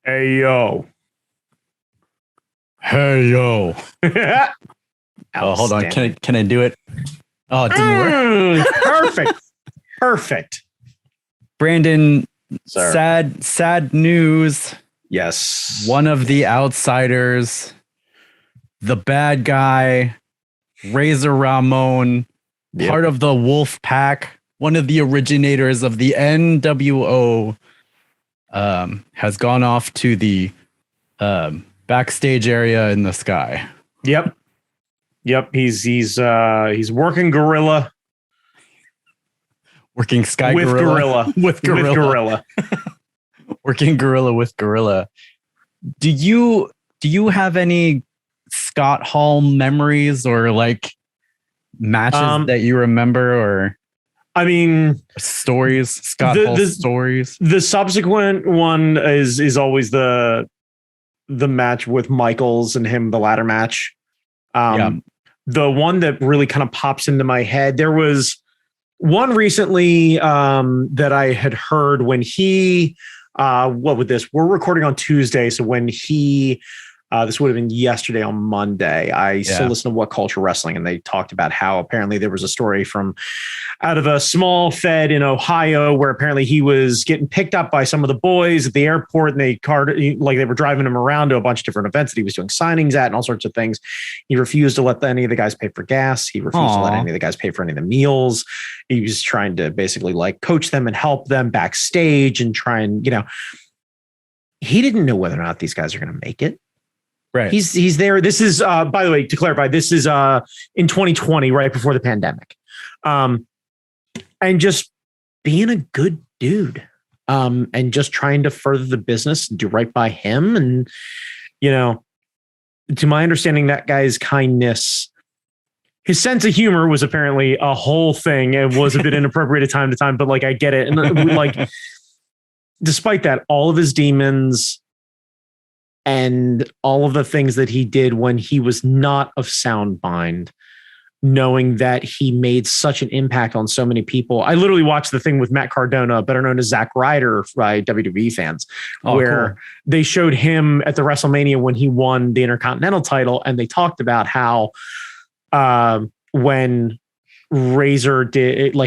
Hey yo. Hey yo. Oh, hold on. Can I do it? Oh, it didn't work. Perfect. Brandon, Sir. sad news. Yes. One of the outsiders, the bad guy, Razor Ramon, part of the Wolf Pack, one of the originators of the NWO, has gone off to the backstage area in the sky. Yep. He's working gorilla. Working sky with gorilla. With gorilla. Working gorilla with gorilla. Do you have any Scott Hall memories or like matches that you remember, or I mean stories? Scott Hall stories. The subsequent one is always the match with Michaels and him, the ladder match. The one that really kind of pops into my head, there was one recently that I had heard when he what would this? We're recording on Tuesday, so when he this would have been yesterday on Monday. I still listen to What Culture Wrestling, and they talked about how apparently there was a story from out of a small fed in Ohio where apparently he was getting picked up by some of the boys at the airport, and they were driving him around to a bunch of different events that he was doing signings at and all sorts of things. He refused to let any of the guys pay for gas. He refused to let any of the guys pay for any of the meals. He was trying to basically like coach them and help them backstage and try and, he didn't know whether or not these guys are going to make it. Right. He's there. This is, by the way, to clarify, this is in 2020, right before the pandemic. And just being a good dude and just trying to further the business and do right by him. And, to my understanding, that guy's kindness, his sense of humor was apparently a whole thing. It was a bit inappropriate at time to time, but like, I get it. And like, despite that, all of his demons and all of the things that he did when he was not of sound mind, knowing that he made such an impact on so many people. I literally watched the thing with Matt Cardona, better known as Zack Ryder by WWE fans, where they showed him at the WrestleMania when he won the Intercontinental title. And they talked about how when Razor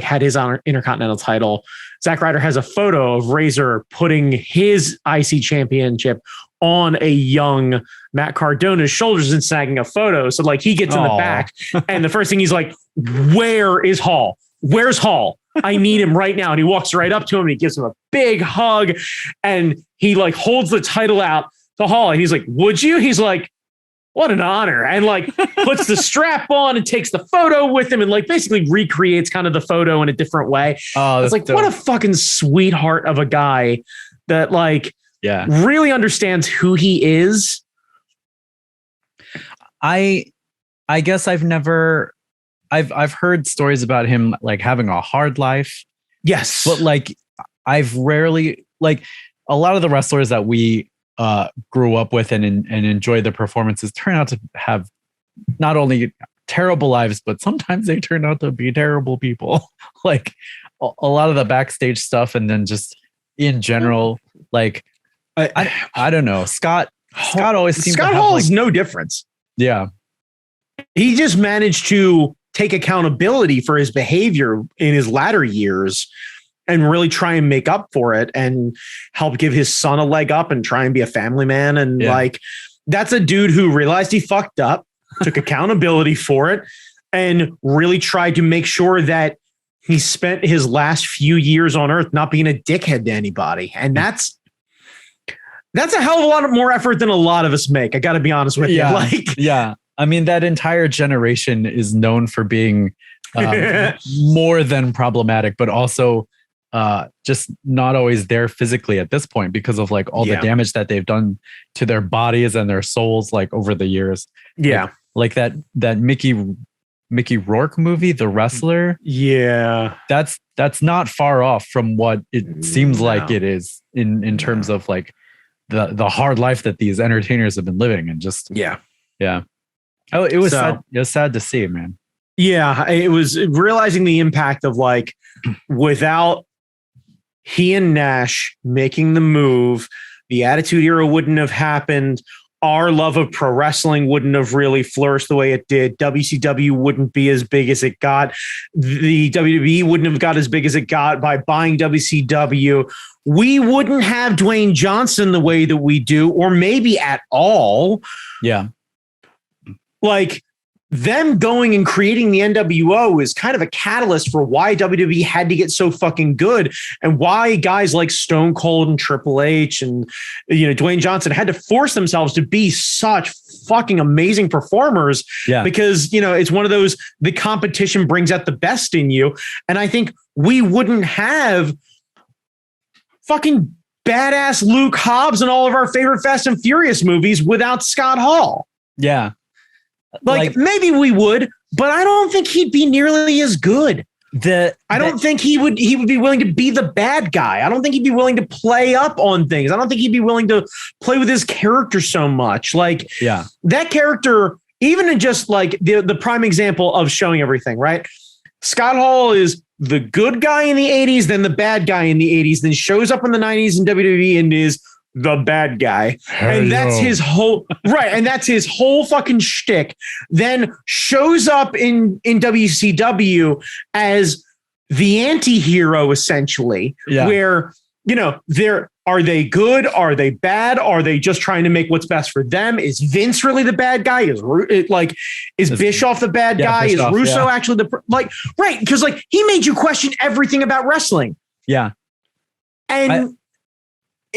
had his Intercontinental title, Zack Ryder has a photo of Razor putting his IC championship on a young Matt Cardona's shoulders and snagging a photo. So like he gets in the back and the first thing he's like, where is Hall? Where's Hall? I need him right now. And he walks right up to him and he gives him a big hug and he like holds the title out to Hall. And he's like, would you? He's like, what an honor. And like puts the strap on and takes the photo with him and like basically recreates kind of the photo in a different way. Oh, it's like, what a fucking sweetheart of a guy that like, really understands who he is. I guess I've heard stories about him like having a hard life. Yes. But like I've rarely, like a lot of the wrestlers that we grew up with and enjoy the performances turn out to have not only terrible lives, but sometimes they turn out to be terrible people. Like a lot of the backstage stuff, and then just in general, like I don't know. Scott always seems Scott to have Hall is no difference. Yeah. He just managed to take accountability for his behavior in his latter years and really try and make up for it and help give his son a leg up and try and be a family man. And like, that's a dude who realized he fucked up, took accountability for it, and really tried to make sure that he spent his last few years on earth not being a dickhead to anybody. And that's a hell of a lot more effort than a lot of us make. I got to be honest with you. I mean, that entire generation is known for being more than problematic, but also just not always there physically at this point because of like all the damage that they've done to their bodies and their souls, like over the years. Yeah. Like that Mickey Rourke movie, The Wrestler. Yeah. That's not far off from what it seems like it is in terms of like the hard life that these entertainers have been living, and just oh, it was sad. It was sad to see, man. Yeah, it was realizing the impact of like without he and Nash making the move the Attitude Era wouldn't have happened. Our love of pro wrestling wouldn't have really flourished the way it did. WCW wouldn't be as big as it got. The WWE wouldn't have got as big as it got by buying WCW. We wouldn't have Dwayne Johnson the way that we do, or maybe at all. Yeah. Like, them going and creating the NWO is kind of a catalyst for why WWE had to get so fucking good, and why guys like Stone Cold and Triple H and, Dwayne Johnson had to force themselves to be such fucking amazing performers. Yeah. Because, it's one of those, the competition brings out the best in you. And I think we wouldn't have fucking badass Luke Hobbs in all of our favorite Fast and Furious movies without Scott Hall. Yeah. Like maybe we would, but I don't think he'd be nearly as good. I don't think he would be willing to be the bad guy. I don't think he'd be willing to play up on things. I don't think he'd be willing to play with his character so much. Like, that character, even in just like the prime example of showing everything, right? Scott Hall is the good guy in the 80s, then the bad guy in the 80s, then shows up in the 90s in WWE and is the bad guy. And that's his whole right. And that's his whole fucking shtick. Then shows up in WCW as the anti-hero, essentially, where, are they good? Are they bad? Are they just trying to make what's best for them? Is Vince really the bad guy? Is Bischoff the bad guy? Bischoff, is Russo actually right? Because he made you question everything about wrestling. Yeah. And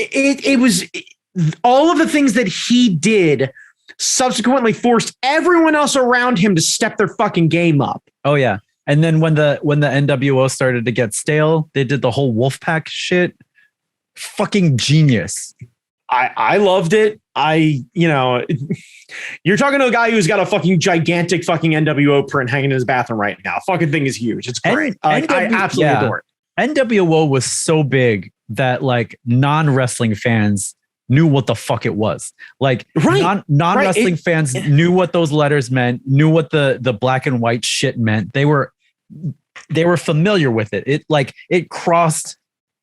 it was all of the things that he did subsequently forced everyone else around him to step their fucking game up. Oh yeah. And then when the NWO started to get stale, they did the whole Wolfpack shit. Fucking genius. I loved it. You're talking to a guy who's got a fucking gigantic fucking NWO print hanging in his bathroom right now. Fucking thing is huge. It's great. I absolutely adore it. NWO was so big that non-wrestling fans knew what the fuck it was. Non-wrestling fans knew what those letters meant, knew what the black and white shit meant. They were familiar with it. It crossed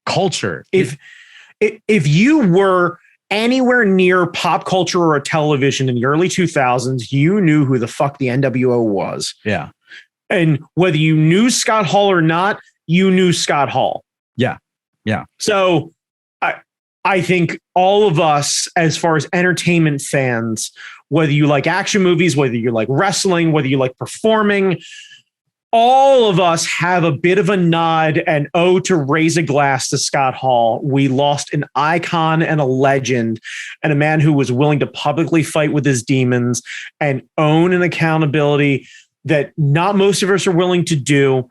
culture. If you were anywhere near pop culture or a television in the early 2000s, you knew who the fuck the NWO was. Yeah. And whether you knew Scott Hall or not, you knew Scott Hall. Yeah. Yeah. So I think all of us, as far as entertainment fans, whether you like action movies, whether you like wrestling, whether you like performing, all of us have a bit of a nod and to raise a glass to Scott Hall. We lost an icon and a legend and a man who was willing to publicly fight with his demons and own an accountability that not most of us are willing to do.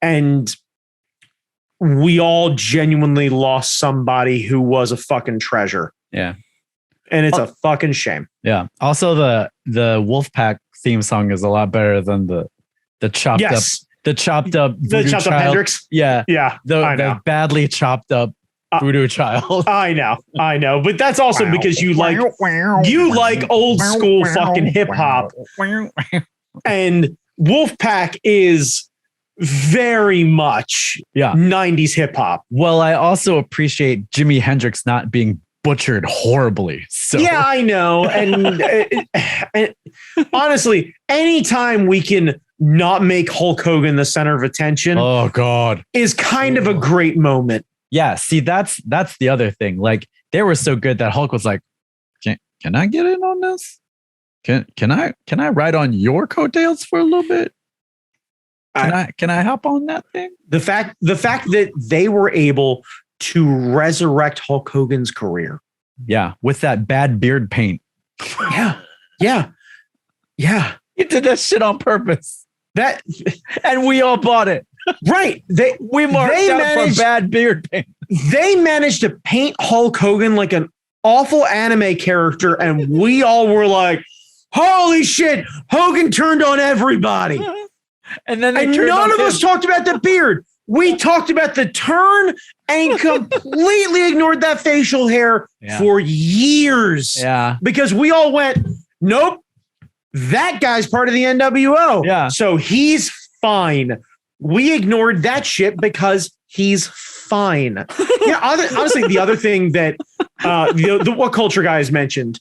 And we all genuinely lost somebody who was a fucking treasure. Yeah. And it's a fucking shame. Yeah. Also, the Wolfpack theme song is a lot better than the chopped up Hendrix. Yeah. Yeah. The badly chopped up Voodoo Child. I know. But that's also because you like old school fucking hip hop. And Wolfpack is very much 90s hip hop. Well, I also appreciate Jimi Hendrix not being butchered horribly. So yeah, I know. And honestly, anytime we can not make Hulk Hogan the center of attention, oh god, is kind of a great moment. Yeah, see, that's the other thing. They were so good that Hulk was like, can I get in on this? Can I ride on your coattails for a little bit? Can I hop on that thing? The fact that they were able to resurrect Hulk Hogan's career. Yeah, with that bad beard paint. Yeah. You did that shit on purpose. And we all bought it. Right. We marked out for bad beard paint. They managed to paint Hulk Hogan like an awful anime character, and we all were like, holy shit, Hogan turned on everybody. And then none of us talked about the beard. We talked about the turn and completely ignored that facial hair for years. Yeah. Because we all went, nope, that guy's part of the NWO. Yeah. So he's fine. We ignored that shit because he's fine. Honestly, the other thing that The What Culture guys mentioned.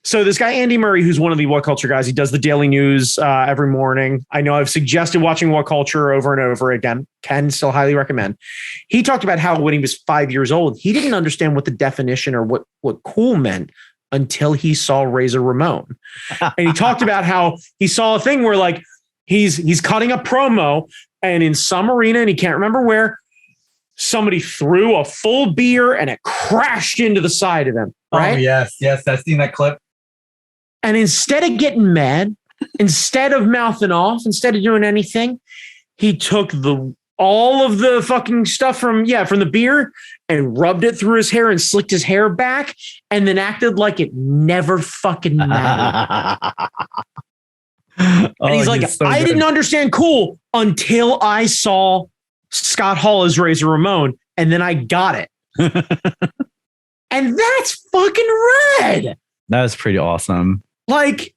So this guy, Andy Murray, who's one of the What Culture guys, he does the daily news every morning. I know I've suggested watching What Culture over and over again. Can still highly recommend. He talked about how when he was 5 years old, he didn't understand what the definition or what cool meant until he saw Razor Ramon. And he talked about how he saw a thing where like he's cutting a promo and in some arena, and he can't remember where, somebody threw a full beer and it crashed into the side of him. Right? Oh, yes. I've seen that clip. And instead of getting mad, instead of mouthing off, instead of doing anything, he took all of the fucking stuff from the beer and rubbed it through his hair and slicked his hair back and then acted like it never fucking mattered. And he's like, so I didn't understand cool until I saw Scott Hall as Razor Ramon, and then I got it. And that's fucking rad. That was pretty awesome. Like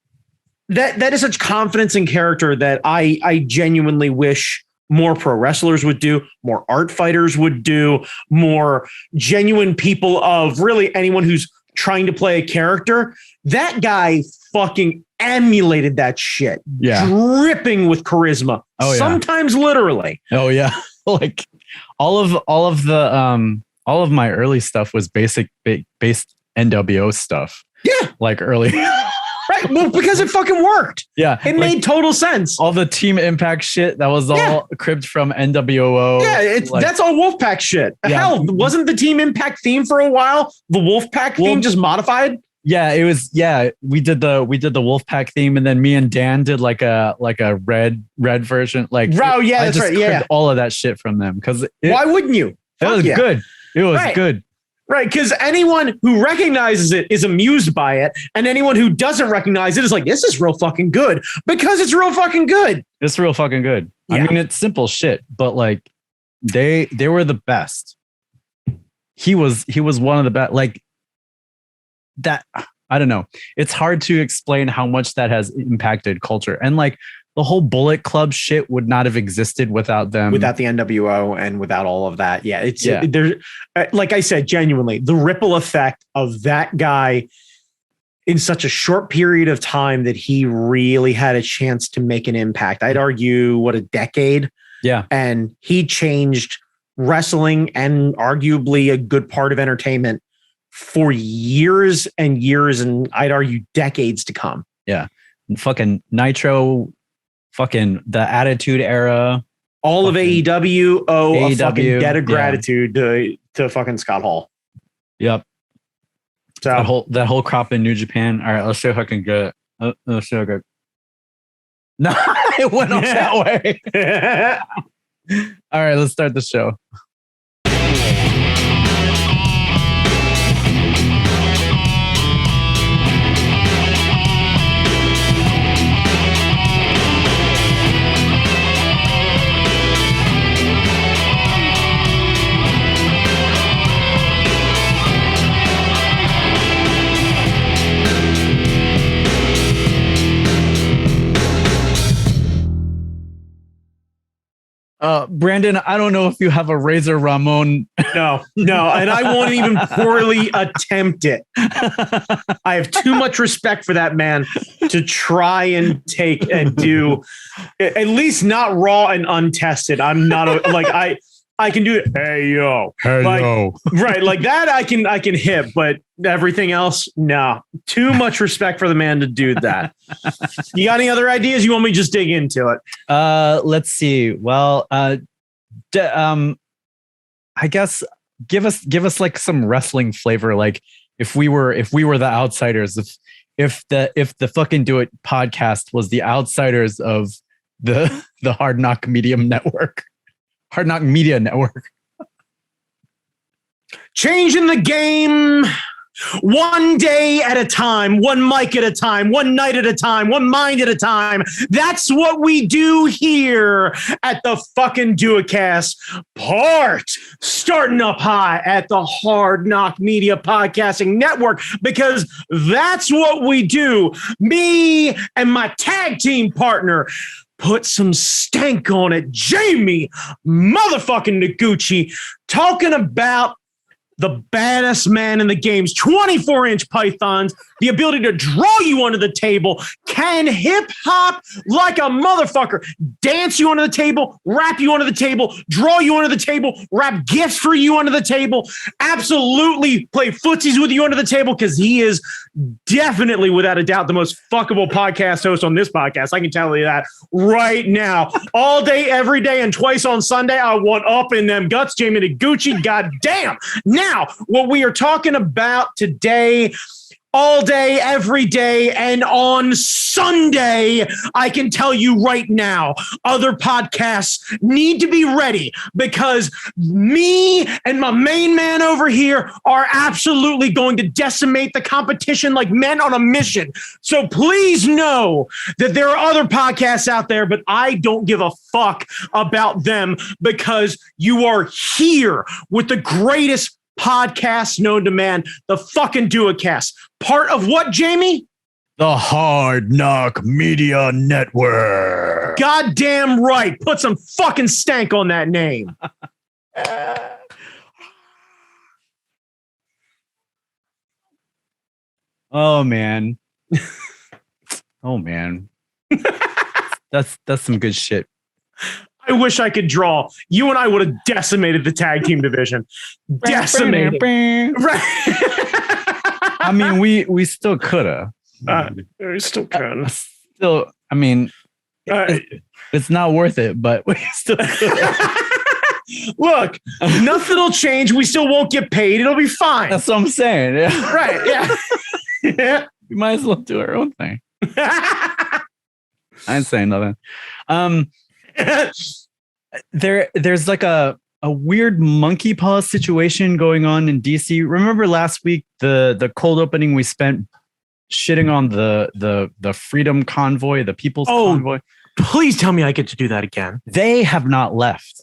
that is such confidence in character that I genuinely wish more pro wrestlers would do, more art fighters would do, more genuine people of really anyone who's trying to play a character. That guy fucking emulated that shit. Yeah. Dripping with charisma. Oh, yeah. Sometimes literally. Oh yeah. Like all of my early stuff was based NWO stuff. Yeah. Like early. Right. Well, because it fucking worked. Yeah. It made total sense. All the Team Impact shit, that was all cribbed from NWO. Yeah, that's all Wolfpack shit. Yeah. Hell, wasn't the Team Impact theme for a while the Wolfpack theme just modified? Yeah, it was. Yeah, we did the Wolfpack theme, and then me and Dan did like a red version. Like, that's right. Yeah, all of that shit from them because why wouldn't you? It was good. It was good. Right, because anyone who recognizes it is amused by it, and anyone who doesn't recognize it is like, this is real fucking good because it's real fucking good. It's real fucking good. Yeah. I mean, it's simple shit, but like they were the best. He was one of the best. Like that, I don't know. It's hard to explain how much that has impacted culture, and like the whole Bullet Club shit would not have existed without them. Without the NWO and without all of that. Yeah. There's, like I said, genuinely, the ripple effect of that guy in such a short period of time that he really had a chance to make an impact. I'd argue, a decade? Yeah. And he changed wrestling and arguably a good part of entertainment for years and years, and I'd argue decades to come. Yeah. And fucking Nitro, fucking the Attitude Era, all of AEW a fucking debt of gratitude to fucking Scott Hall. Yep. So that whole crop in New Japan. All right, let's see if I can get. Let's see if I can. No, it went off that way. All right, let's start the show. Brandon, I don't know if you have a Razor Ramon. No, and I won't even poorly attempt it. I have too much respect for that man to try and take and do, at least not raw and untested. I'm not I can do it. Hey yo, right? Like that, I can hit, but everything else, no. Too much respect for the man to do that. You got any other ideas? You want me to just dig into it? Let's see. Well, I guess give us like some wrestling flavor. Like if we were the outsiders, if the fucking Do It podcast was the outsiders of the Hard Knock Media Network. Changing the game one day at a time, one mic at a time, one night at a time, one mind at a time. That's what we do here at the fucking Do It Cast, starting up high at the Hard Knock Media Podcasting Network, because that's what we do. Me and my tag team partner, put some stank on it, Jamie motherfucking Noguchi, talking about the baddest man in the game's 24-inch pythons, the ability to draw you under the table, can hip hop like a motherfucker, dance you under the table, rap you under the table, draw you under the table, rap gifts for you under the table, absolutely play footsies with you under the table, because he is definitely, without a doubt, the most fuckable podcast host on this podcast. I can tell you that right now. All day, every day, and twice on Sunday, I want up in them guts, Jamie Taguchi. God damn. Now, what we are talking about today, all day, every day, and on Sunday, I can tell you right now, other podcasts need to be ready, because me and my main man over here are absolutely going to decimate the competition like men on a mission. So please know that there are other podcasts out there, but I don't give a fuck about them, because you are here with the greatest podcast known to man, the fucking Duocast. Part of what, Jamie? The Hard Knock Media Network. Goddamn right. Put some fucking stank on that name. Oh man. Oh man. That's some good shit. I wish I could draw. You and I would have decimated the tag team division. Decimated. Right. I mean, we still could have. We still can. Still, I mean, it's not worth it, but we still could. Look, nothing will change. We still won't get paid. It'll be fine. That's what I'm saying. Yeah. Right. Yeah. Yeah. We might as well do our own thing. I ain't saying nothing. There's like a weird monkey paw situation going on in DC. Remember last week the cold opening we spent shitting on the Freedom Convoy, the People's Convoy? Please tell me I get to do that again. They have not left.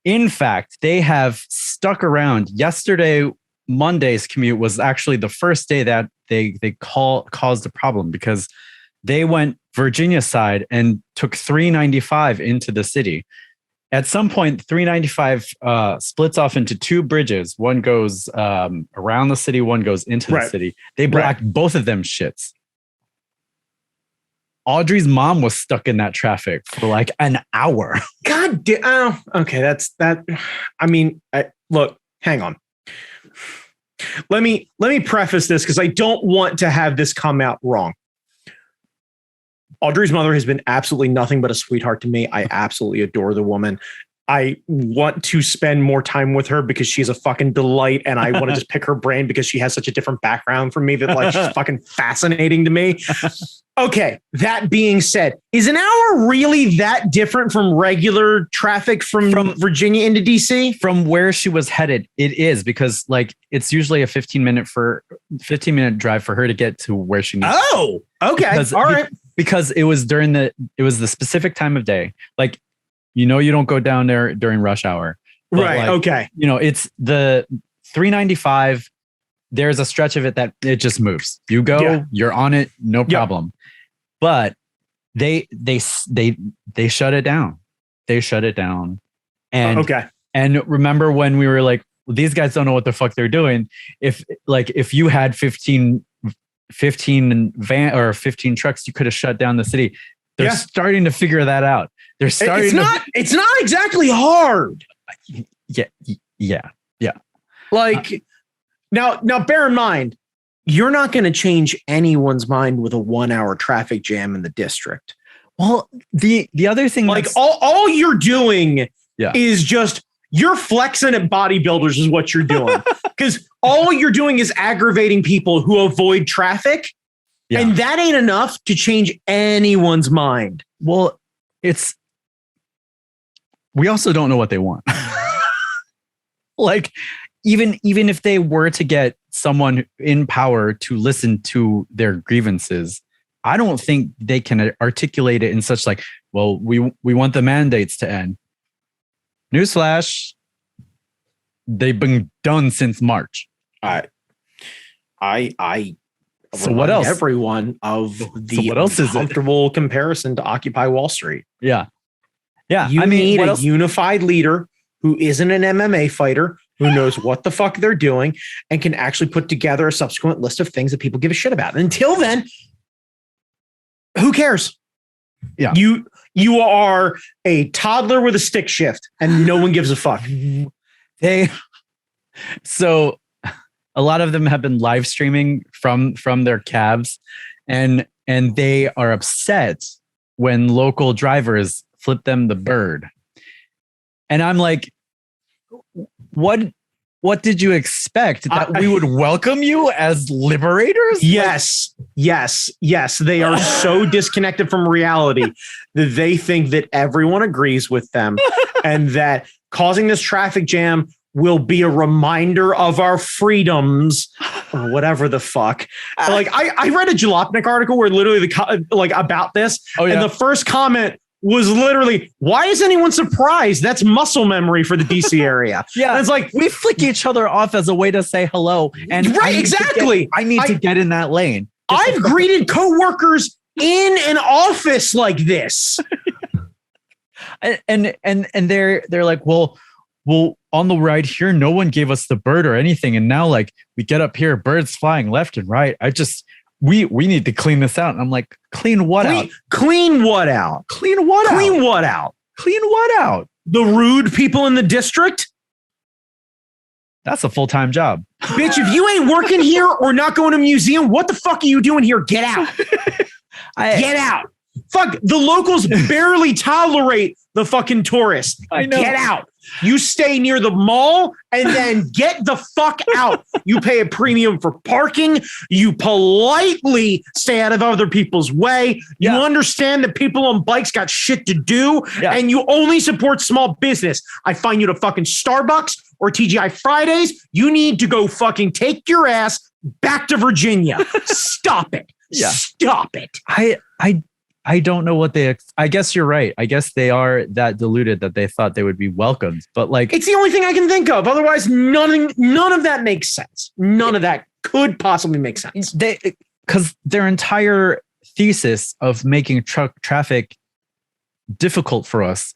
In fact, they have stuck around. Yesterday, Monday's commute was actually the first day that they caused a problem, because they went Virginia side and took 395 into the city. At some point, 395 splits off into two bridges. One goes around the city, one goes into the city. They blocked both of them shits. Audrey's mom was stuck in that traffic for like an hour. God damn. Oh, okay, that's that. I mean, look, hang on. Let me preface this, because I don't want to have this come out wrong. Audrey's mother has been absolutely nothing but a sweetheart to me. I absolutely adore the woman. I want to spend more time with her because she's a fucking delight, and I want to just pick her brain because she has such a different background from me that like she's fucking fascinating to me. Okay, that being said, is an hour really that different from regular traffic from Virginia into DC? From where she was headed, it is, because like it's usually a 15-minute drive for her to get to where she needs. Oh, okay. All right. Because it was the specific time of day. Like, you don't go down there during rush hour. Right. Like, okay. It's the 395. There's a stretch of it that it just moves. You go, you're on it, no problem. Yep. But they shut it down. They shut it down. And And remember when we were like, well, these guys don't know what the fuck they're doing. If you had 15 van or 15 trucks, you could have shut down the city. They're starting to figure that out. They're starting. It's not exactly hard. Yeah. Like now, bear in mind, you're not going to change anyone's mind with a 1 hour traffic jam in the district. Well, the other thing, like all you're doing is just you're flexing at bodybuilders is what you're doing, because all you're doing is aggravating people who avoid traffic. Yeah. And that ain't enough to change anyone's mind. Well, we also don't know what they want. Like, even if they were to get someone in power to listen to their grievances, I don't think they can articulate it in such like, well, we want the mandates to end. Newsflash, they've been done since March. So what else? Everyone of the comfortable comparison to Occupy Wall Street. Yeah. You need a unified leader who isn't an MMA fighter, who knows what the fuck they're doing and can actually put together a subsequent list of things that people give a shit about. And until then, who cares? Yeah. You are a toddler with a stick shift and no one gives a fuck. So a lot of them have been live streaming from their cabs, and they are upset when local drivers flip them the bird. And I'm like, what did you expect? That we would welcome you as liberators? Yes. They are so disconnected from reality that they think that everyone agrees with them and that causing this traffic jam will be a reminder of our freedoms or whatever the fuck. Like I read a Jalopnik article where literally about this. Oh, yeah. And the first comment was literally, why is anyone surprised? That's muscle memory for the DC area. Yeah. And it's like, we flick each other off as a way to say hello. And right, exactly. I need to get in that lane. I've greeted coworkers in an office like this. and they're like, well, on the ride here, no one gave us the bird or anything. And now like we get up here, birds flying left and right. We need to clean this out. And I'm like, clean what out? Clean what out? Clean what out? Clean what out? Clean what out? The rude people in the district? That's a full-time job. Bitch, if you ain't working here or not going to a museum, what the fuck are you doing here? Get out. Get out. Fuck, the locals barely tolerate the fucking tourists. I know. Get out. You stay near the mall and then get the fuck out. You pay a premium for parking. You politely stay out of other people's way. You understand that people on bikes got shit to do, and you only support small business. I find you to fucking Starbucks or TGI Fridays. You need to go fucking take your ass back to Virginia. Stop it. Yeah. Stop it. I don't know what I guess you're right. I guess they are that deluded that they thought they would be welcomed, but like, it's the only thing I can think of. Otherwise, none of that makes sense. None of that could possibly make sense. Because their entire thesis of making traffic difficult for us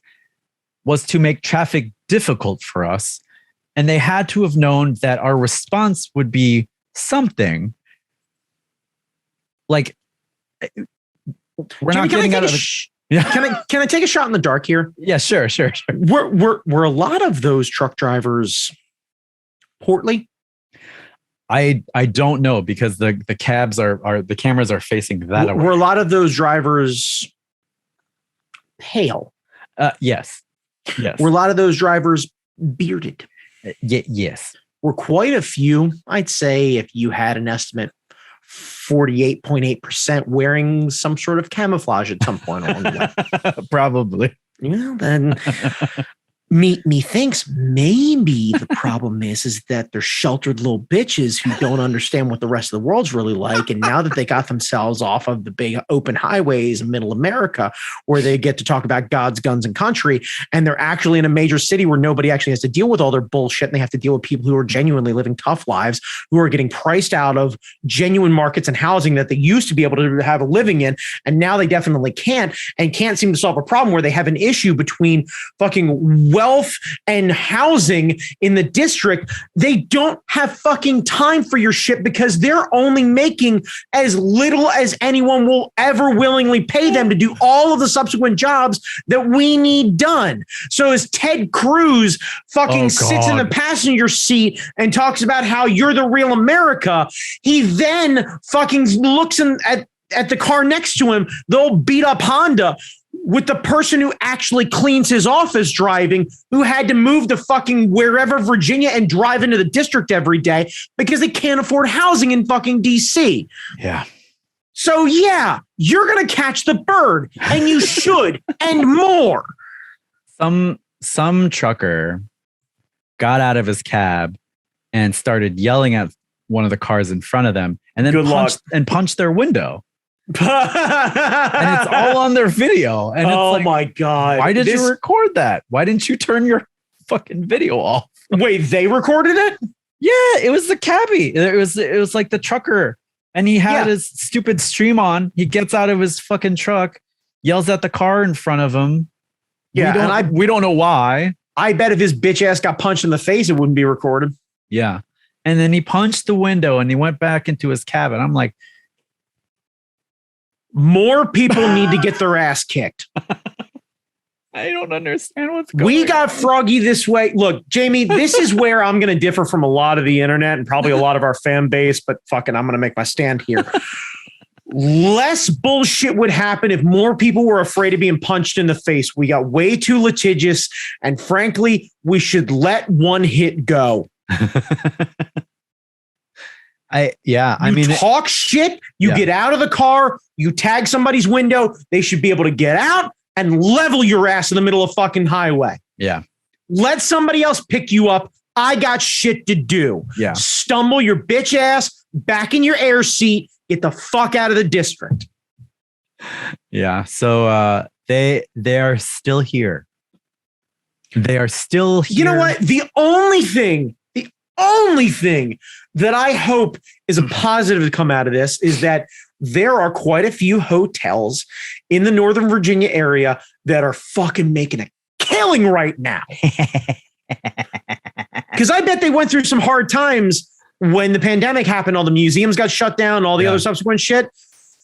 was to make traffic difficult for us. And they had to have known that our response would be something like, we're not getting out of Can I take a shot in the dark here? Yeah, sure. Were a lot of those truck drivers portly? I don't know, because the cabs are the cameras are facing that way. Were a lot of those drivers pale? Yes. Were a lot of those drivers bearded? Yes. Were quite a few, I'd say, if you had an estimate, 48.8% wearing some sort of camouflage at some point along the way. Probably. Well, then methinks maybe the problem is that they're sheltered little bitches who don't understand what the rest of the world's really like. And now that they got themselves off of the big open highways in middle America, where they get to talk about God's guns and country, and they're actually in a major city where nobody actually has to deal with all their bullshit, and they have to deal with people who are genuinely living tough lives, who are getting priced out of genuine markets and housing that they used to be able to have a living in. And now they definitely can't, and can't seem to solve a problem where they have an issue between fucking wealth and housing in the district. They don't have fucking time for your shit because they're only making as little as anyone will ever willingly pay them to do all of the subsequent jobs that we need done. So as Ted Cruz fucking sits in the passenger seat and talks about how you're the real America, he then fucking looks at the car next to him, the old beat up Honda, with the person who actually cleans his office driving, who had to move to fucking wherever Virginia and drive into the district every day because they can't afford housing in fucking DC. Yeah. So yeah, you're going to catch the bird, and you should, and more. Some trucker got out of his cab and started yelling at one of the cars in front of them, and then punched their window. And it's all on their video. And it's like, my God. Why did you record that? Why didn't you turn your fucking video off? Wait, they recorded it? Yeah, it was the cabbie. It was like the trucker. And he had his stupid stream on. He gets out of his fucking truck, yells at the car in front of him. Yeah, we don't know why. I bet if his bitch ass got punched in the face, it wouldn't be recorded. Yeah. And then he punched the window and he went back into his cabin. I'm like, more people need to get their ass kicked. I don't understand what's going on. We got Froggy this way. Look, Jamie, this is where I'm going to differ from a lot of the internet and probably a lot of our fan base, but fucking, I'm going to make my stand here. Less bullshit would happen if more people were afraid of being punched in the face. We got way too litigious, and frankly, we should let one hit go. I mean, talk shit, you get out of the car, you tag somebody's window, they should be able to get out and level your ass in the middle of fucking highway. Yeah. Let somebody else pick you up. I got shit to do. Yeah. Stumble your bitch ass back in your air seat. Get the fuck out of the district. Yeah. So they are still here. They are still here. You know what? The only thing that I hope is a positive to come out of this is that there are quite a few hotels in the Northern Virginia area that are fucking making a killing right now. Because I bet they went through some hard times when the pandemic happened. All the museums got shut down, all the other subsequent shit.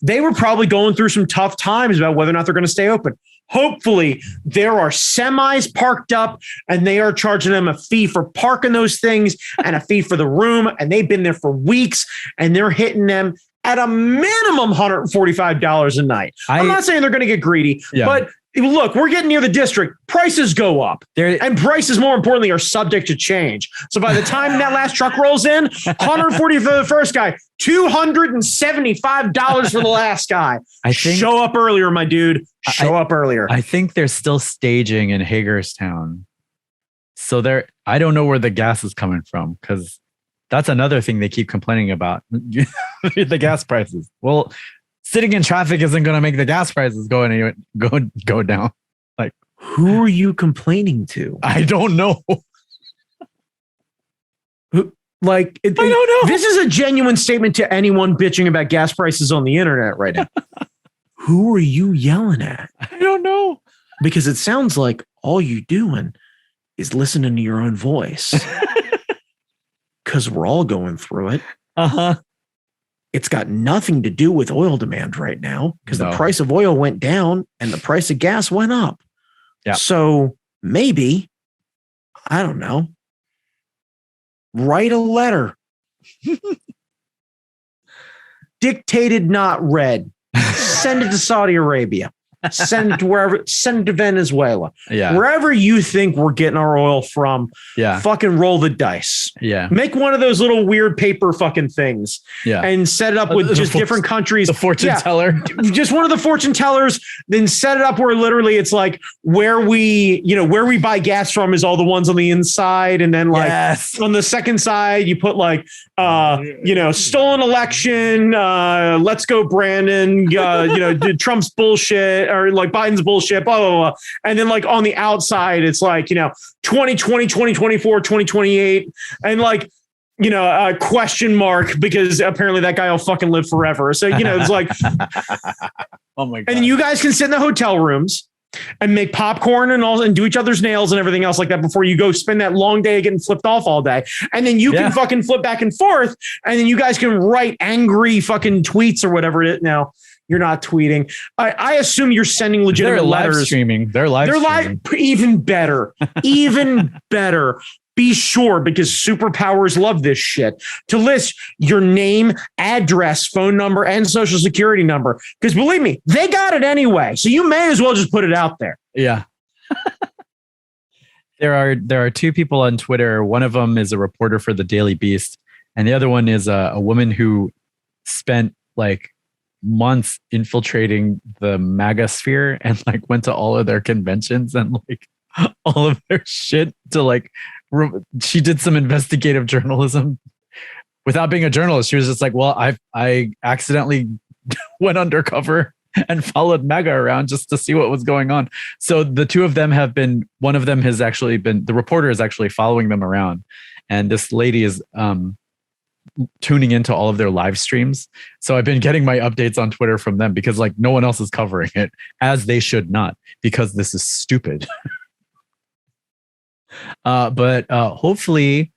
They were probably going through some tough times about whether or not they're going to stay open. Hopefully, there are semis parked up and they are charging them a fee for parking those things and a fee for the room. And they've been there for weeks and they're hitting them at a minimum $145 a night. I'm not saying they're going to get greedy, but look, we're getting near the district. Prices go up. And prices, more importantly, are subject to change. So by the time that last truck rolls in, $140 for the first guy, $275 for the last guy. Show up earlier, my dude. Show up earlier. I think they're still staging in Hagerstown. So I don't know where the gas is coming from, because that's another thing they keep complaining about. The gas prices. Well, sitting in traffic isn't going to make the gas prices go down. Like, who are you complaining to? I don't know. I don't know. This is a genuine statement to anyone bitching about gas prices on the internet right now. Who are you yelling at? I don't know. Because it sounds like all you doing is listening to your own voice. Because we're all going through it. Uh-huh. It's got nothing to do with oil demand right now, because the price of oil went down and the price of gas went up. Yeah. So maybe, I don't know, write a letter. Dictated, not read. Send it to Saudi Arabia. Send it to wherever. Send it to Venezuela. Yeah. Wherever you think we're getting our oil from. Yeah. Fucking roll the dice. Yeah. Make one of those little weird paper fucking things. Yeah. And set it up with just different countries. The fortune teller. Just one of the fortune tellers. Then set it up where literally it's like where we buy gas from is all the ones on the inside, and then on the second side you put stolen election. Let's go Brandon. Trump's bullshit. Or like Biden's bullshit, blah, blah, blah. And then like on the outside, it's like, 2020, 2024, 2028. And a question mark, because apparently that guy will fucking live forever. So, it's like, oh my God. And then you guys can sit in the hotel rooms and make popcorn and do each other's nails and everything else like that before you go spend that long day getting flipped off all day. And then you can fucking flip back and forth. And then you guys can write angry fucking tweets or whatever it is. Now, you're not tweeting. I assume you're sending legitimate letters. They're live streaming. Even better. Even better. Be sure, because superpowers love this shit, to list your name, address, phone number, and social security number. Because believe me, they got it anyway. So you may as well just put it out there. Yeah. There are two people on Twitter. One of them is a reporter for the Daily Beast, and the other one is a woman who spent months infiltrating the MAGA sphere and went to all of their conventions and all of their shit to she did some investigative journalism without being a journalist. She was just well, I accidentally went undercover and followed MAGA around just to see what was going on. So the two of them one of them has actually been, the reporter is actually following them around, and this lady is tuning into all of their live streams. So I've been getting my updates on Twitter from them, because no one else is covering it, as they should not, because this is stupid. But hopefully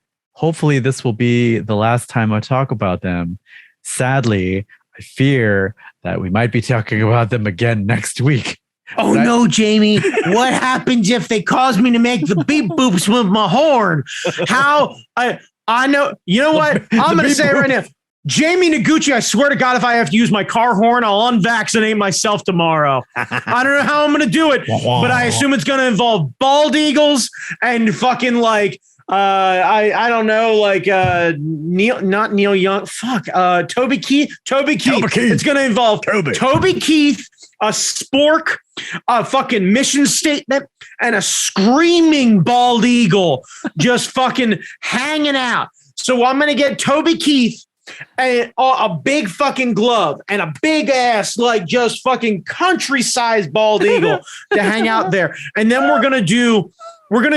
this will be the last time I talk about them. Sadly, I fear that we might be talking about them again next week. Oh no, Jamie! What happens if they cause me to make the beep boops with my horn? How I know? You know what? I'm going to say it right now. Jamie Noguchi, I swear to God, if I have to use my car horn, I'll unvaccinate myself tomorrow. I don't know how I'm going to do it, but I assume it's going to involve bald eagles and fucking like, I don't know, like not Neil Young. Fuck, Toby Keith. It's going to involve Toby Keith, a spork, a fucking mission statement, and a screaming bald eagle just fucking hanging out. So I'm going to get Toby Keith and a big fucking glove and a big ass, like just fucking country-sized bald eagle to hang out there. And then we're going to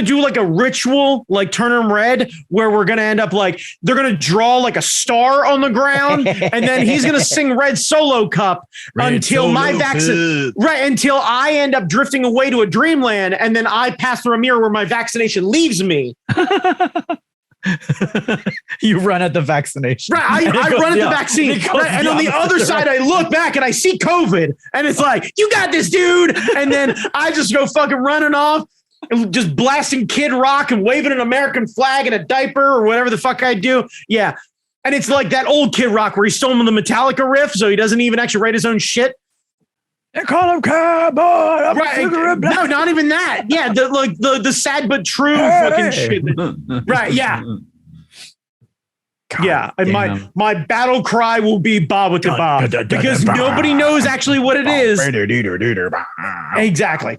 do like a ritual, like turn 'em red, where we're going to end up like, they're going to draw like a star on the ground. And then he's going to sing Red Solo Cup until until I end up drifting away to a dreamland. And then I pass through a mirror where my vaccination leaves me. You run at the vaccination. Right. I run at the vaccine. Right, and on the other side, I look back and I see COVID. And it's like, you got this, dude. And then I just go fucking running off, just blasting Kid Rock and waving an American flag in a diaper or whatever the fuck I do. Yeah. And it's like that old Kid Rock where he stole him the Metallica riff, so he doesn't even actually write his own shit. They call him cowboy. Right. No, not even that. Yeah, the sad but true fucking shit. Right, yeah. God, yeah, and my battle cry will be Bob with the Bob, because nobody knows actually what it is. Exactly.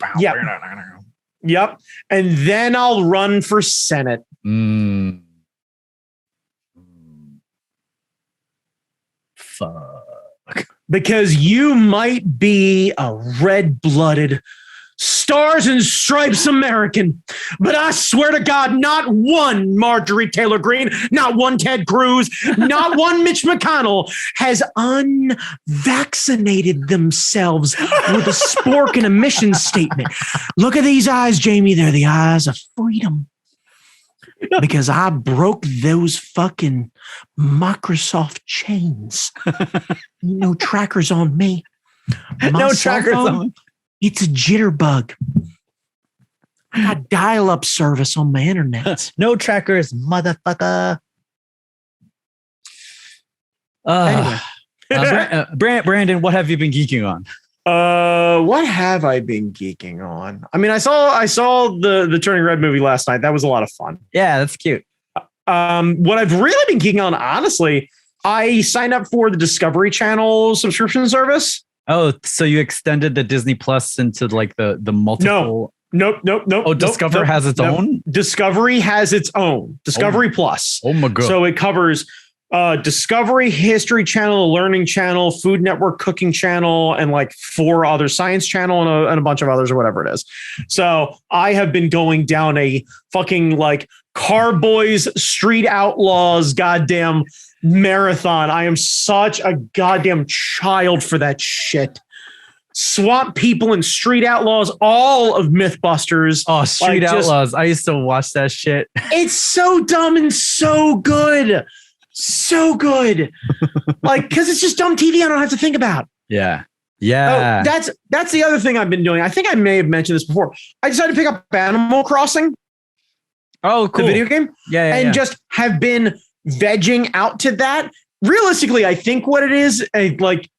Yep. And then I'll run for Senate. Fuck. Because you might be a red-blooded, stars and stripes American, but I swear to God, not one Marjorie Taylor Greene, not one Ted Cruz, not one Mitch McConnell has unvaccinated themselves with a spork and a mission statement. Look at these eyes, Jamie. They're the eyes of freedom. Because I broke those fucking Microsoft chains. No trackers on me. No trackers on me. It's a jitterbug. I got dial-up service on my internet. No trackers, motherfucker. Anyway. Brandon, what have you been geeking on? What have I been geeking on? I mean, I saw the Turning Red movie last night. That was a lot of fun. Yeah, that's cute. What I've really been geeking on, honestly, I signed up for the Discovery Channel subscription service. Oh, so you extended the Disney Plus into like the multiple? Nope. Oh, Discovery has its own? Discovery has its own. Discovery Plus. Oh my God. So it covers Discovery, History Channel, Learning Channel, Food Network, Cooking Channel, and like 4 other Science Channel and a bunch of others or whatever it is. So I have been going down a fucking like Carboys, Street Outlaws, goddamn marathon. I am such a goddamn child for that shit. Swamp People and Street Outlaws, all of Mythbusters. Oh, Street Outlaws. I used to watch that shit. It's so dumb and so good. So good. Like, because it's just dumb TV I don't have to think about. Yeah. Oh, that's the other thing I've been doing. I think I may have mentioned this before. I decided to pick up Animal Crossing. Oh, cool. The video game. And just have been vegging out to that. Realistically, I think what it is, like,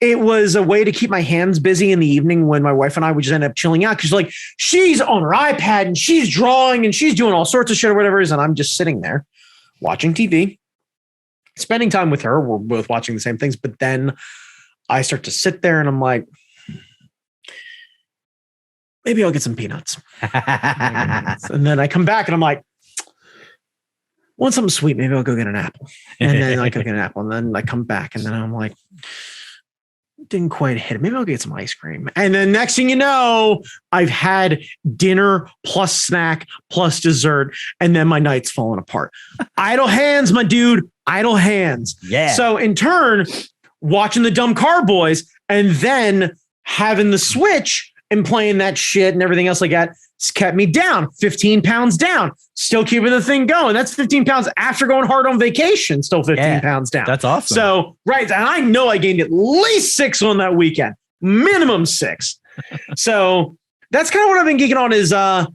it was a way to keep my hands busy in the evening when my wife and I would just end up chilling out. Because like she's on her iPad and she's drawing and she's doing all sorts of shit or whatever it is. And I'm just sitting there watching TV. Spending time with her, we're both watching the same things, but then I start to sit there and I'm like, maybe I'll get some peanuts. And then I come back and I'm like, want something sweet, maybe I'll go get an apple. And then I go get an apple and then I come back and then I'm like, didn't quite hit it. Maybe I'll get some ice cream. And then next thing you know, I've had dinner plus snack plus dessert. And then my night's falling apart. Idle hands, my dude. Idle hands. Yeah. So in turn, watching the dumb Carboys and then having the Switch and playing that shit and everything else like that It's kept me down, 15 pounds down, still keeping the thing going. That's 15 pounds after going hard on vacation, still 15 pounds down. That's awesome. So, right. And I know I gained at least 6 on that weekend, minimum 6. So that's kind of what I've been geeking on is a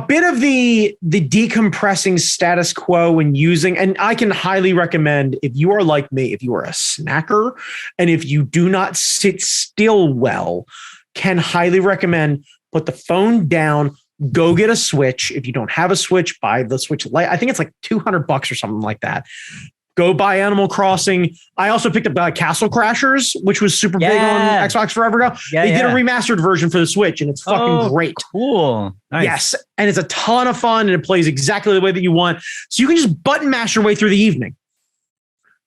bit of the decompressing status quo and using, and I can highly recommend if you are like me, if you are a snacker and if you do not sit still well, can highly recommend put the phone down, go get a Switch. If you don't have a Switch, buy the Switch Lite. I think it's like $200 or something like that. Go buy Animal Crossing. I also picked up Castle Crashers, which was super big on Xbox forever ago. They did a remastered version for the Switch, and it's fucking great. Cool. Nice. Yes. And it's a ton of fun, and it plays exactly the way that you want. So you can just button mash your way through the evening.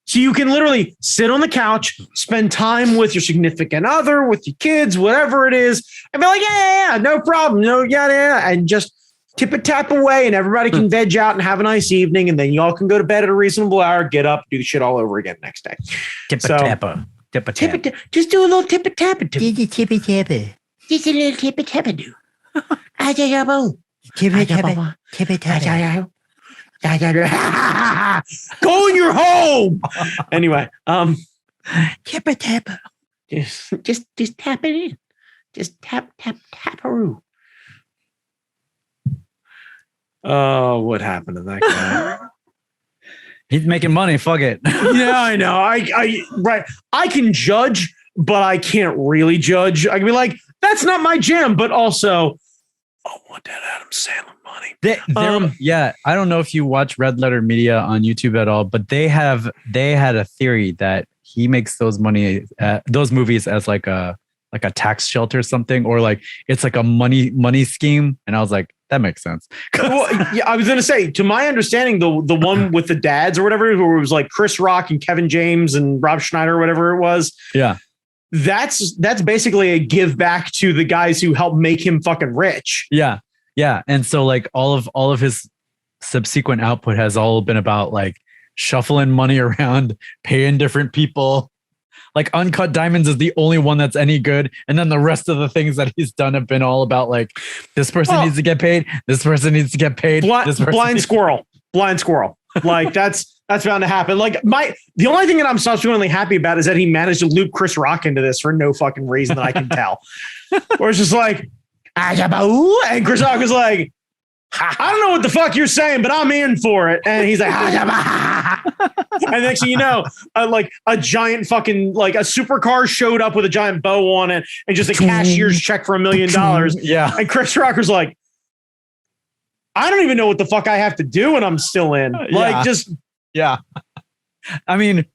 So you can literally sit on the couch, spend time with your significant other, with your kids, whatever it is, and be like, yeah, no problem. No, yeah. And just tip a tap away, and everybody can veg out and have a nice evening. And then y'all can go to bed at a reasonable hour, get up, do the shit all over again next day. Tip-a-tappa. Just do a little tip-a-tappa. Tip-a-tappa. Just a little tip-a-tappa do. Tip-a-tappa. Go in your home. Anyway, Tip-a-tappa. just tap it in. Just tap-a-roo. Oh, what happened to that guy? He's making money. Fuck it. Yeah, I know. I can judge, but I can't really judge. I can be like, that's not my jam, but also, I want that Adam Sandler money. Yeah, I don't know if you watch Red Letter Media on YouTube at all, but they had a theory that he makes those movies as like a tax shelter or something, or like it's like a money scheme. And I was like, that makes sense. Well, yeah, I was going to say, to my understanding, the one with the dads or whatever, who was like Chris Rock and Kevin James and Rob Schneider or whatever it was. Yeah. That's basically a give back to the guys who helped make him fucking rich. Yeah. Yeah. And so like all of his subsequent output has all been about like shuffling money around, paying different people. Like Uncut Diamonds is the only one that's any good. And then the rest of the things that he's done have been all about like, this person needs to get paid. This person needs to get paid. Blind squirrel. Like that's bound to happen. Like the only thing that I'm subsequently happy about is that he managed to loop Chris Rock into this for no fucking reason that I can tell. Or it's just like, and Chris Rock was like, I don't know what the fuck you're saying, but I'm in for it. And he's like, and next thing you know, like a giant fucking, like a supercar showed up with a giant bow on it and just a cashier's check for $1 million. Yeah. And Chris Rock was like, I don't even know what the fuck I have to do and I'm still in. Like, yeah. I mean,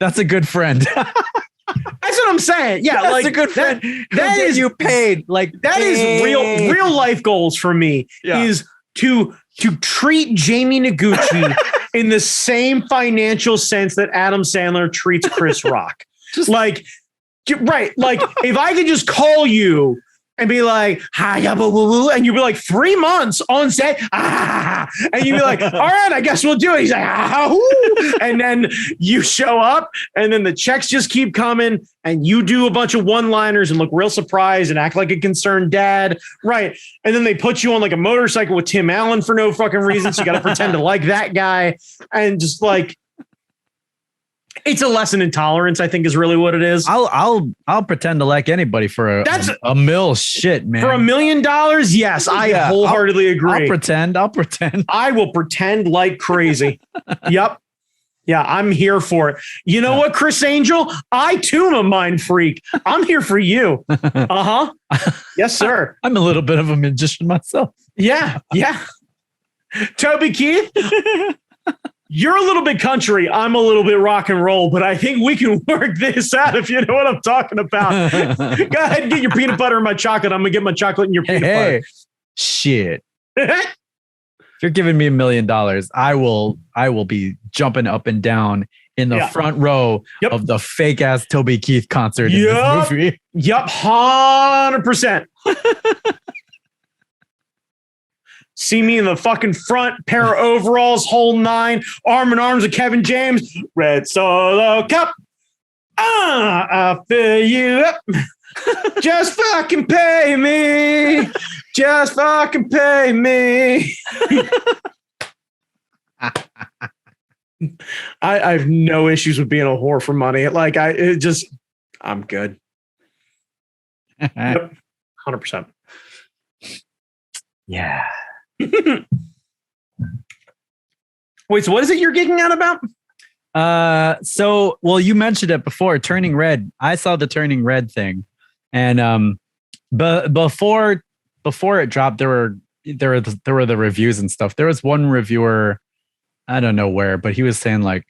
that's a good friend. That's what I'm saying. Yeah, that's like a good friend. That is you paid. Like that is real life goals for me. Yeah. Is to treat Jamie Noguchi in the same financial sense that Adam Sandler treats Chris Rock. Like if I could just call you and be like, hi, and you'd be like 3 months on set, and you'd be like, all right, I guess we'll do it. He's like, and then you show up, and then the checks just keep coming, and you do a bunch of one-liners and look real surprised and act like a concerned dad, right? And then they put you on like a motorcycle with Tim Allen for no fucking reason, so you got to pretend to like that guy, and just like. It's a lesson in tolerance, I think, is really what it is. I'll pretend to like anybody for a mill shit, man. For $1 million, yes, I wholeheartedly agree. I'll pretend. I will pretend like crazy. Yep. Yeah, I'm here for it. You know what, Chris Angel? I too am a mind freak. I'm here for you. Yes, sir. I'm a little bit of a magician myself. Yeah. Toby Keith. You're a little bit country. I'm a little bit rock and roll, but I think we can work this out if you know what I'm talking about. Go ahead and get your peanut butter and my chocolate. I'm going to get my chocolate and your peanut butter. Shit. If you're giving me $1 million, I will be jumping up and down in the front row of the fake ass Toby Keith concert in this movie. Yep. 100%. See me in the fucking front, pair of overalls, whole 9, arm in arms with Kevin James, red Solo cup. I'll fill you up. Just fucking pay me. Just fucking pay me. I have no issues with being a whore for money. Like I'm good. Yep. 100%. Yeah. Wait, so what is it you're geeking out about? Well, you mentioned it before, Turning Red. I saw the Turning Red thing. And but before it dropped, there were the reviews and stuff. There was one reviewer, I don't know where, but he was saying like,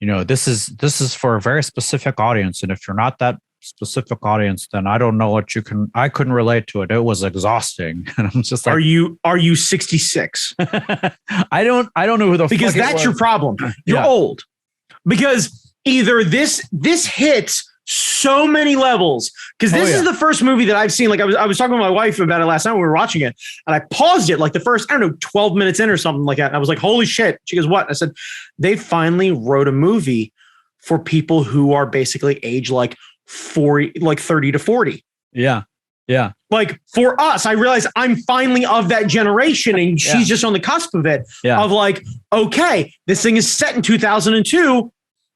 this is for a very specific audience, and if you're not that specific audience, then I don't know what I couldn't relate to it. It was exhausting. And I'm just like, are you 66? I don't know who the because fuck that's your problem. You're old. Because either this hits so many levels, because this is the first movie that I've seen. Like I was talking with my wife about it last night when we were watching it, and I paused it like the first, 12 minutes in or something like that. And I was like, holy shit. She goes, what? I said, they finally wrote a movie for people who are basically age like 40, like 30 to 40. Yeah. Yeah. Like for us, I realize I'm finally of that generation, and she's just on the cusp of it. Yeah. Of like, okay, this thing is set in 2002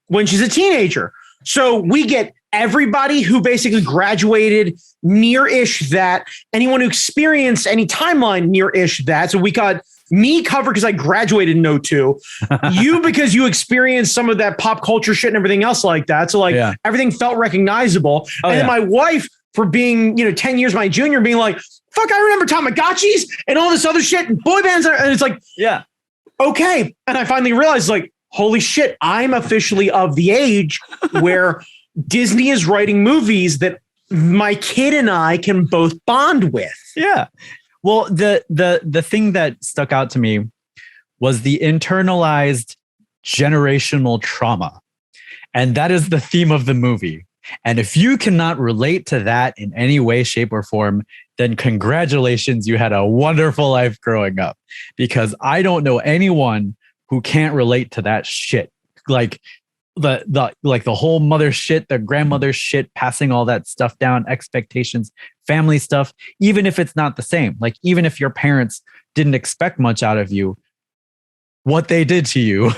when she's a teenager. So we get everybody who basically graduated near-ish that, anyone who experienced any timeline near-ish that. So we got me covered because I graduated in 02. You because you experienced some of that pop culture shit and everything else like that. So like everything felt recognizable. And then my wife, for being 10 years my junior, being like, fuck, I remember Tamagotchis and all this other shit and boy bands. And it's like, okay. And I finally realized like, holy shit, I'm officially of the age where Disney is writing movies that my kid and I can both bond with. Yeah. Well, the thing that stuck out to me was the internalized generational trauma. And that is the theme of the movie. And if you cannot relate to that in any way, shape, or form, then congratulations, you had a wonderful life growing up. Because I don't know anyone who can't relate to that shit. Like the whole mother shit, the grandmother shit, passing all that stuff down, expectations, family stuff, even if it's not the same. Like even if your parents didn't expect much out of you, what they did to you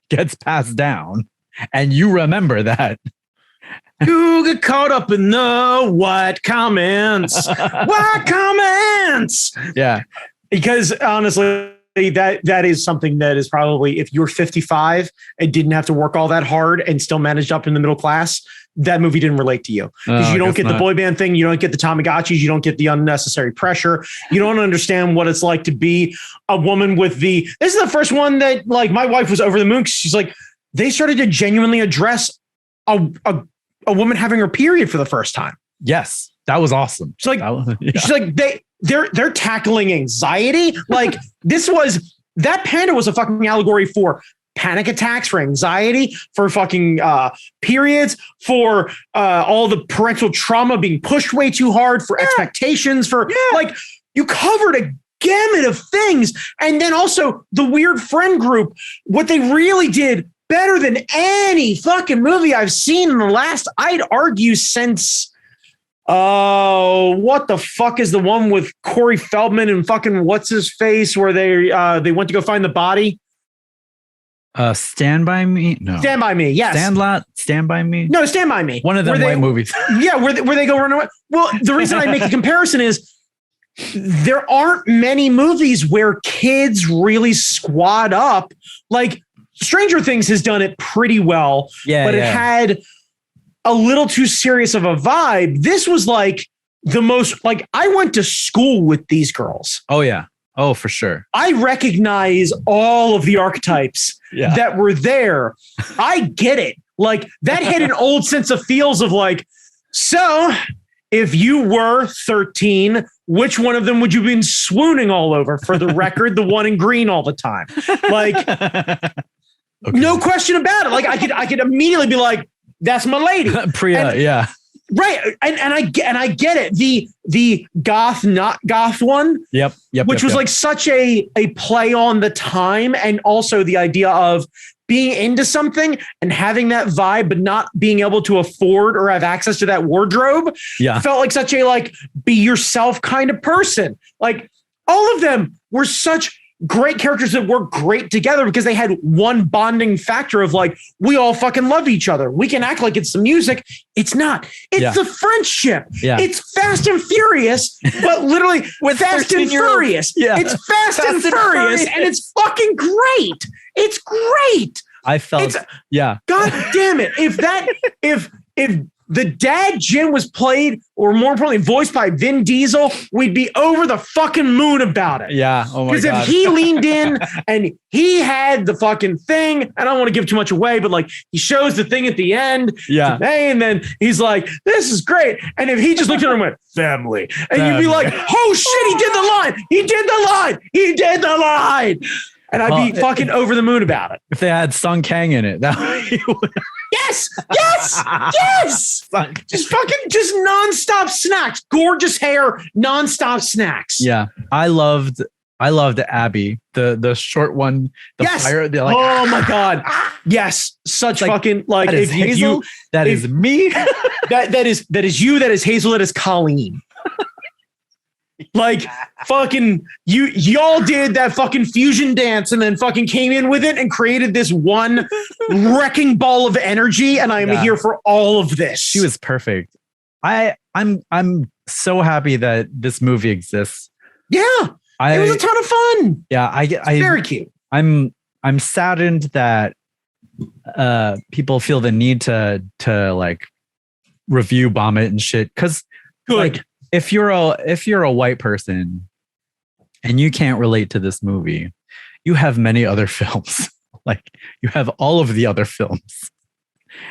gets passed down. And you remember that. You get caught up in the white comments. White comments. Yeah. Because honestly, that is something that is probably, if you're 55 and didn't have to work all that hard and still managed up in the middle class, that movie didn't relate to you. Because you don't get the boy band thing. You don't get the Tamagotchis. You don't get the unnecessary pressure. You don't understand what it's like to be a woman with this is the first one that like my wife was over the moon. She's like, they started to genuinely address a woman having her period for the first time. Yes. That was awesome. She's like, she's like, they're tackling anxiety. Like that panda was a fucking allegory for panic attacks, for anxiety, for fucking periods, for all the parental trauma being pushed way too hard, for expectations, for like you covered a gamut of things. And then also the weird friend group, what they really did better than any fucking movie I've seen in the last, I'd argue, since what the fuck is the one with Corey Feldman and fucking what's his face where they went to go find the body? Stand By Me? No. Stand By Me, yes. Stand By Me? No, Stand By Me. One of them white movies. Yeah, where they go run away. Well, the reason I make the comparison is there aren't many movies where kids really squad up. Like Stranger Things has done it pretty well, but it had a little too serious of a vibe. This was like the most, like I went to school with these girls. Oh yeah. Oh, for sure. I recognize all of the archetypes that were there. I get it. Like that had an old sense of feels of like, so if you were 13, which one of them would you have been swooning all over? For the record, the one in green all the time. Like, no question about it. Like I could immediately be like, that's my lady. Priya, right. And I get it. The goth, not goth one. Yep. Which was like such a play on the time, and also the idea of being into something and having that vibe, but not being able to afford or have access to that wardrobe, felt like such a like be yourself kind of person. Like all of them were such great characters that work great together because they had one bonding factor of like, we all fucking love each other. We can act like it's the music. It's not. It's the friendship. Yeah. It's Fast and Furious, but literally with Fast and Furious. Yeah. It's Fast and Furious and it's fucking great. It's great. I felt, God damn it. If the dad Jin was played, or more importantly, voiced by Vin Diesel, we'd be over the fucking moon about it. Yeah. Oh my God. Because if he leaned in and he had the fucking thing, I don't want to give too much away, but like he shows the thing at the end. Yeah. And then he's like, this is great. And if he just looked at her and went, family, and you'd be like, oh shit, he did the line. He did the line. He did the line. And I'd be fucking over the moon about it. If they had Sung Kang in it, that would. Yes. Just nonstop snacks. Gorgeous hair, nonstop snacks. Yeah. I loved Abby, the short one. Pirate, like, oh my God. Yes. Such like, fucking like that is Hazel. That is me. that is you. That is Hazel. That is Colleen. Like fucking y'all did that fucking fusion dance and then fucking came in with it and created this one wrecking ball of energy, and I am here for all of this. She was perfect. I'm so happy that this movie exists. Yeah, it was a ton of fun. Yeah, I very cute. I'm saddened that people feel the need to like review bomb it and shit, because like if you're a white person and you can't relate to this movie, you have many other films. Like you have all of the other films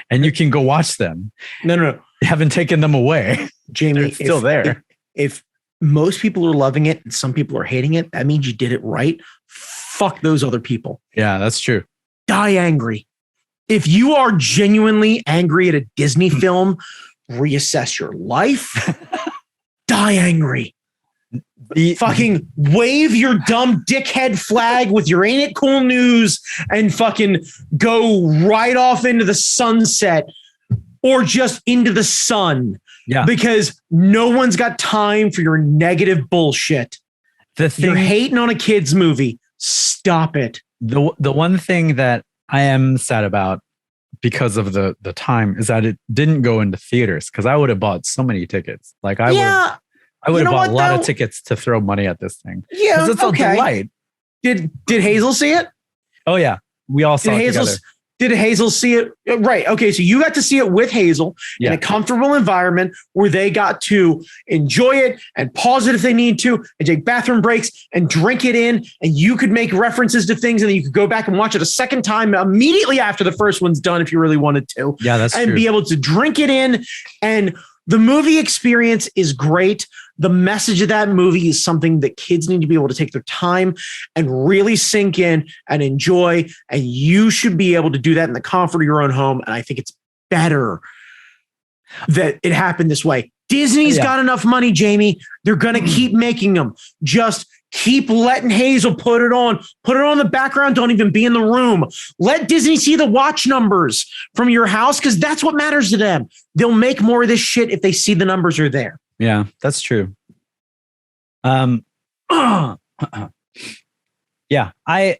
and you can go watch them. No. You haven't taken them away. Jamie, they're still there. If most people are loving it and some people are hating it, that means you did it right. Fuck those other people. Yeah, that's true. Die angry. If you are genuinely angry at a Disney film, reassess your life. Die angry. Fucking wave your dumb dickhead flag with your ain't it cool news and fucking go right off into the sunset or just into the sun. Yeah. Because no one's got time for your negative bullshit. You're hating on a kid's movie. Stop it. The one thing that I am sad about because of the time is that it didn't go into theaters, because I would have bought so many tickets. Like I would have bought a lot of tickets to throw money at this thing. Yeah, it's a delight. Did Hazel see it? Oh yeah, we all saw it together. Did Hazel see it? Right. Okay, so you got to see it with Hazel in a comfortable environment where they got to enjoy it and pause it if they need to and take bathroom breaks and drink it in, and you could make references to things and then you could go back and watch it a second time immediately after the first one's done if you really wanted to. Yeah, that's true. And be able to drink it in, and the movie experience is great. The message of that movie is something that kids need to be able to take their time and really sink in and enjoy. And you should be able to do that in the comfort of your own home. And I think it's better that it happened this way. Disney's got enough money, Jamie. They're going to keep making them. Just keep letting Hazel put it on the background. Don't even be in the room. Let Disney see the watch numbers from your house, because that's what matters to them. They'll make more of this shit if they see the numbers are there. Yeah, that's true. Yeah, I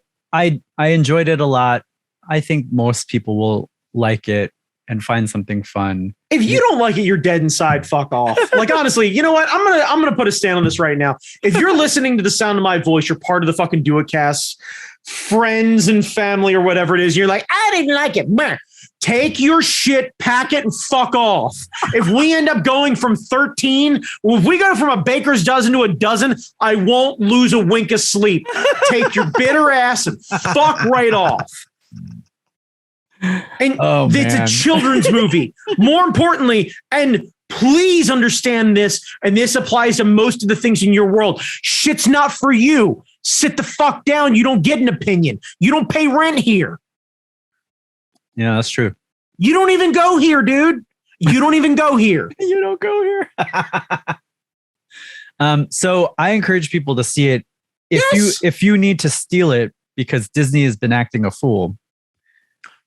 enjoyed it a lot. I think most people will like it and find something fun. If you don't like it, you're dead inside. Fuck off. Like, honestly, you know what? I'm gonna put a stand on this right now. If you're listening to the sound of my voice, you're part of the fucking Do It Cast, friends and family or whatever it is. You're like, I didn't like it. Meh. Take your shit, pack it, and fuck off. If we end up going from 13, if we go from a baker's dozen to a dozen, I won't lose a wink of sleep. Take your bitter ass and fuck right off. And it's a children's movie. More importantly, and please understand this, and this applies to most of the things in your world. Shit's not for you. Sit the fuck down. You don't get an opinion. You don't pay rent here. Yeah, that's true. You don't even go here, dude. You don't even go here. You don't go here. So I encourage people to see it. If you need to steal it because Disney has been acting a fool,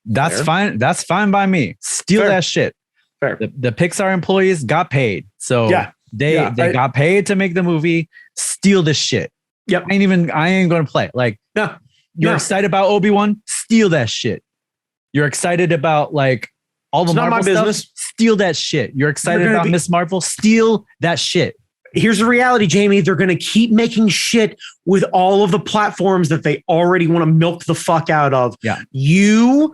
That's Fair. fine. That's fine by me. Steal Fair. that shit. Fair. The Pixar employees got paid. So Yeah. they got paid to make the movie. Steal this shit. Yep. I ain't gonna play. Like, No. you're No. excited about Obi-Wan? Steal that shit. You're excited about like all the It's not Marvel my stuff? business. Steal that shit. You're excited gonna about be- Miss Marvel? Steal that shit. Here's the reality, Jamie. They're going to keep making shit with all of the platforms that they already want to milk the fuck out of. Yeah. You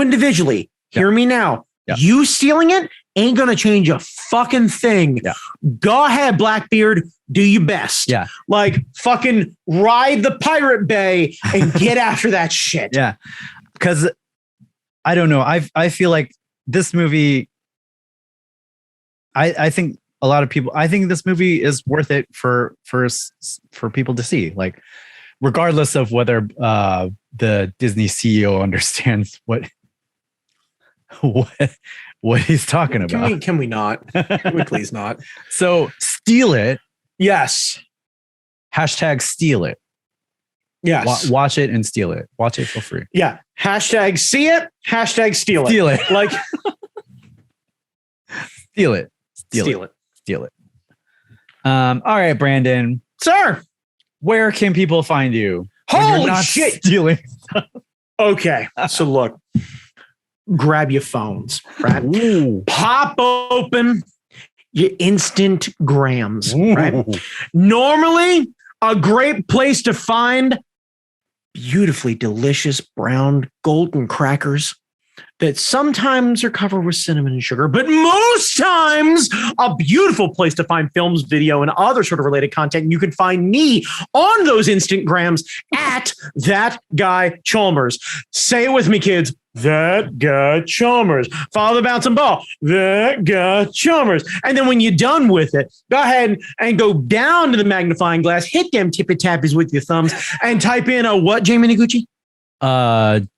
individually, Yeah. hear me now. Yeah. You stealing it ain't going to change a fucking thing. Yeah. Go ahead, Blackbeard. Do your best. Yeah. Like fucking ride the Pirate Bay and get after that shit. Yeah. Because I don't know. I feel like this movie, I think a lot of people, I think this movie is worth it for people to see. Like, regardless of whether the Disney CEO understands what he's talking about. Can we not? Can we please not? So steal it. Yes. Hashtag steal it. Yes. Watch it and steal it. Watch it for free. Yeah. Hashtag see it. Hashtag steal it. Steal it. Like Steal it. steal it. Steal it. All right, Brandon. Sir. Where can people find you? when you're Holy not shit. Stealing. Okay. So look, grab your phones, right? Ooh. Pop open your instant grams, Ooh. right? Normally a great place to find beautifully delicious brown golden crackers that sometimes are covered with cinnamon and sugar, but most times a beautiful place to find films, video, and other sort of related content. And you can find me on those instant grams at That Guy Chalmers. Say it with me, kids. That Guy Chalmers. Follow the bouncing ball. That Guy Chalmers. And then when you're done with it, go ahead and go down to the magnifying glass, hit them tippy tappies with your thumbs, and type in a what, Jamie Noguchi?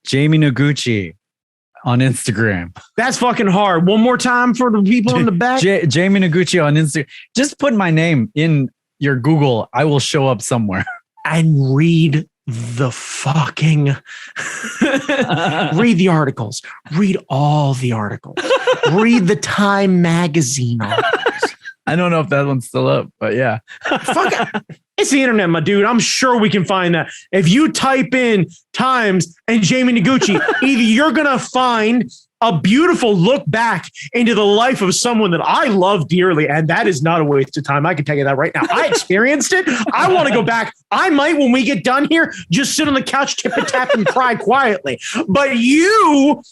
Jamie Noguchi on Instagram. That's fucking hard. One more time for the people in the back. Jamie Noguchi on Instagram. Just put my name in your Google. I will show up somewhere. And read the fucking read the articles. Read all the articles. Read the Time magazine articles. I don't know if that one's still up, but yeah. Fuck it. It's the internet, my dude. I'm sure we can find that. If you type in Times and Jamie Noguchi, either you're going to find a beautiful look back into the life of someone that I love dearly, and that is not a waste of time. I can tell you that right now. I experienced it. I want to go back. I might, when we get done here, just sit on the couch, tip and tap, and cry quietly. But you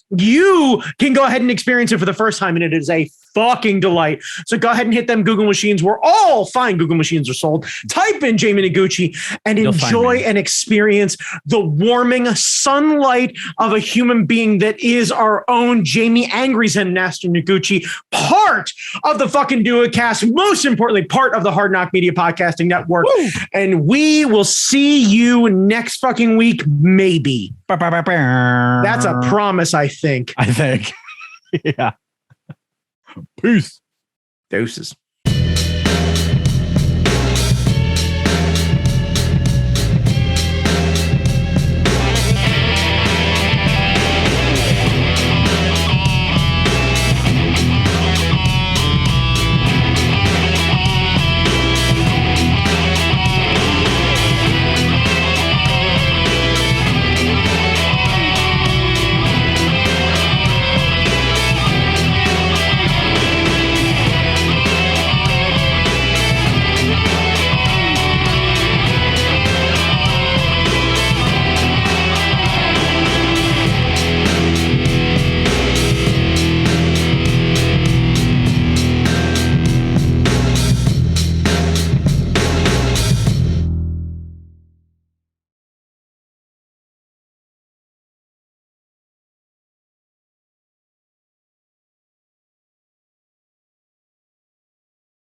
can go ahead and experience it for the first time, and it is a fucking delight. So go ahead and hit them Google machines where all fine Google machines are sold. Type in Jamie Noguchi and enjoy and experience the warming sunlight of a human being that is our own Jamie Angries and Master Noguchi, part of the fucking Duocast, most importantly, part of the Hard Knock Media Podcasting Network. Woo. And we will see you next fucking week, maybe. That's a promise, I think. Yeah. Peace. Deuces.